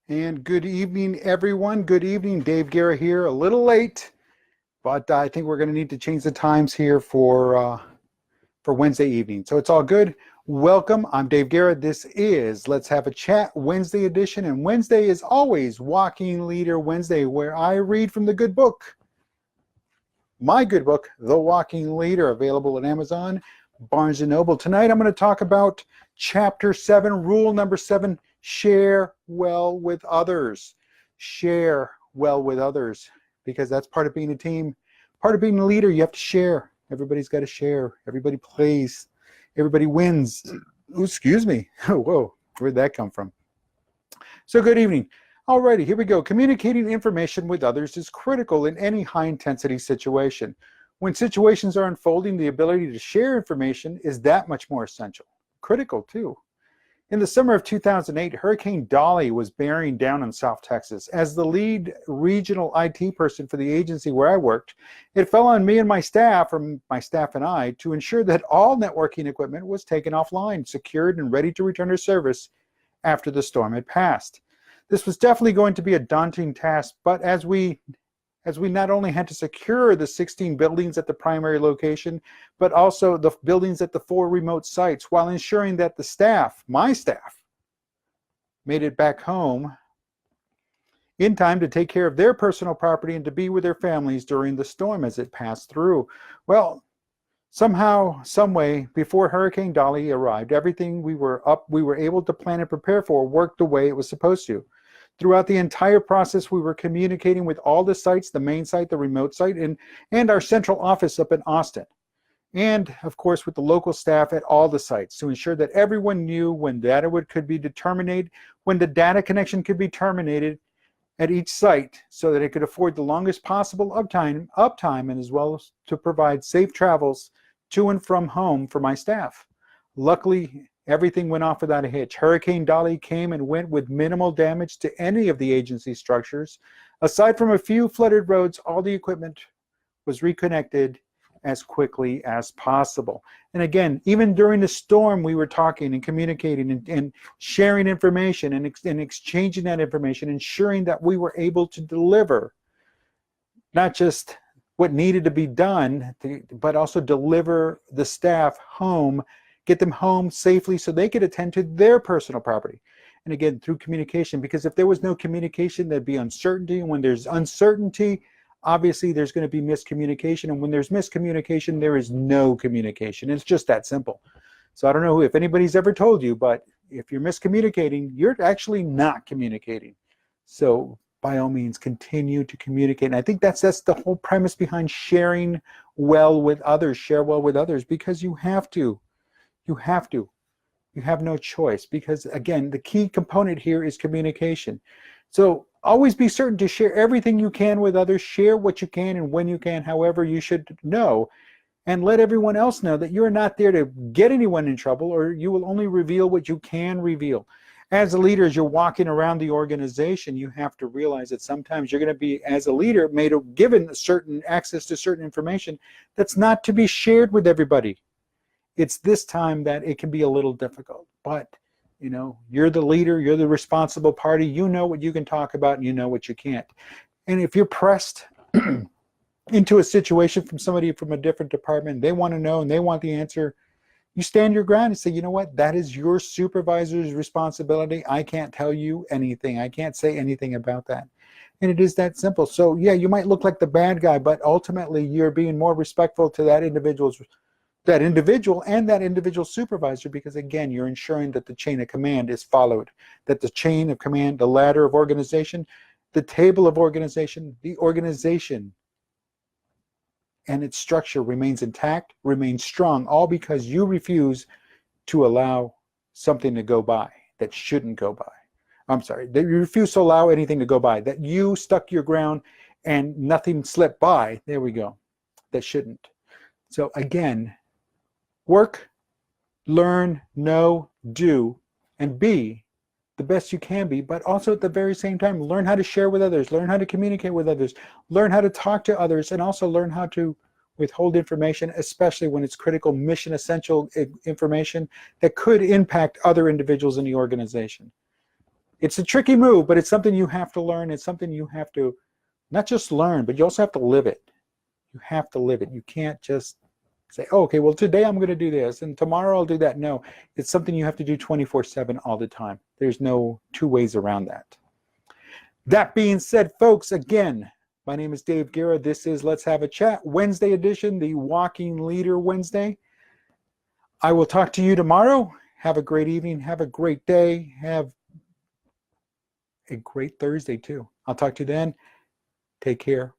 And good evening, everyone. Good evening. Dave Guerra here. A little late, but I think we're going to need to change the times here for Wednesday evening. So it's all good. Welcome. I'm Dave Guerra. This is Let's Have a Chat Wednesday edition. And Wednesday is always Walking Leader Wednesday, where I read from the good book, my good book, The Walking Leader, available at Amazon, Barnes & Noble. Tonight I'm going to talk about Chapter 7, Rule number 7, share well with others. Share well with others, because that's part of being a team. Part of being a leader, you have to share. Everybody's got to share. Everybody plays. Everybody wins. Ooh, excuse me. Whoa, where'd that come from? So good evening. Alrighty, here we go. Communicating information with others is critical in any high-intensity situation. When situations are unfolding, the ability to share information is that much more essential. Critical, too. In the summer of 2008, Hurricane Dolly was bearing down on South Texas. As the lead regional IT person for the agency where I worked, it fell on me and my staff, or my staff and I, to ensure that all networking equipment was taken offline, secured, and ready to return to service after the storm had passed. This was definitely going to be a daunting task, but as we not only had to secure the 16 buildings at the primary location, but also the buildings at the 4 remote sites, while ensuring that the staff, my staff, made it back home in time to take care of their personal property and to be with their families during the storm as it passed through. Well, somehow, some way, before Hurricane Dolly arrived, everything we were able to plan and prepare for worked the way it was supposed to. Throughout the entire process, we were communicating with all the sites, the main site, the remote site, and our central office up in Austin. And, of course, with the local staff at all the sites to ensure that everyone knew when could be terminated, when the data connection could be terminated at each site, so that it could afford the longest possible uptime, and as well as to provide safe travels to and from home for my staff. Luckily, everything went off without a hitch. Hurricane Dolly came and went with minimal damage to any of the agency structures. Aside from a few flooded roads, all the equipment was reconnected as quickly as possible. And again, even during the storm, we were talking and communicating and sharing information and exchanging that information, ensuring that we were able to deliver not just what needed to be done, but also deliver the staff home, get them home safely so they could attend to their personal property. And again, through communication, because if there was no communication, there'd be uncertainty. And when there's uncertainty, obviously there's going to be miscommunication. And when there's miscommunication, there is no communication. It's just that simple. So I don't know if anybody's ever told you, but if you're miscommunicating, you're actually not communicating. So by all means, continue to communicate. And I think that's the whole premise behind sharing well with others. Share well with others, because you have to. You have to. You have no choice, because again, the key component here is communication. So always be certain to share everything you can with others. Share what you can and when you can, however you should know, and let everyone else know that you're not there to get anyone in trouble, or you will only reveal what you can reveal. As a leader, as you're walking around the organization, you have to realize that sometimes you're going to be, as a leader, given certain access to certain information that's not to be shared with everybody. It's this time that it can be a little difficult, but you know, you're the leader, you're the responsible party, you know what you can talk about and you know what you can't. And if you're pressed into a situation from somebody from a different department, they want to know and they want the answer, you stand your ground and say, you know what, that is your supervisor's responsibility. I can't tell you anything. I can't say anything about that. And it is that simple. So yeah, you might look like the bad guy, but ultimately you're being more respectful to that individual and that individual supervisor, because again, you're ensuring that the chain of command is followed, that the chain of command, the ladder of organization, the table of organization, the organization and its structure remains intact, remains strong, all because you refuse to allow something to go by that shouldn't go by. I'm sorry, that you refuse to allow anything to go by, that you stuck your ground and nothing slipped by, there we go, that shouldn't. So again, work, learn, know, do, and be the best you can be, but also at the very same time, learn how to share with others, learn how to communicate with others, learn how to talk to others, and also learn how to withhold information, especially when it's critical, mission essential information that could impact other individuals in the organization. It's a tricky move, but it's something you have to learn. It's something you have to not just learn, but you also have to live it. You have to live it. You can't just say, oh, okay, well, today I'm going to do this and tomorrow I'll do that. No, it's something you have to do 24/7 all the time. There's no two ways around that. That being said, folks, again, my name is Dave Guerra. This is Let's Have a Chat Wednesday edition, the Walking Leader Wednesday. I will talk to you tomorrow. Have a great evening. Have a great day. Have a great Thursday, too. I'll talk to you then. Take care.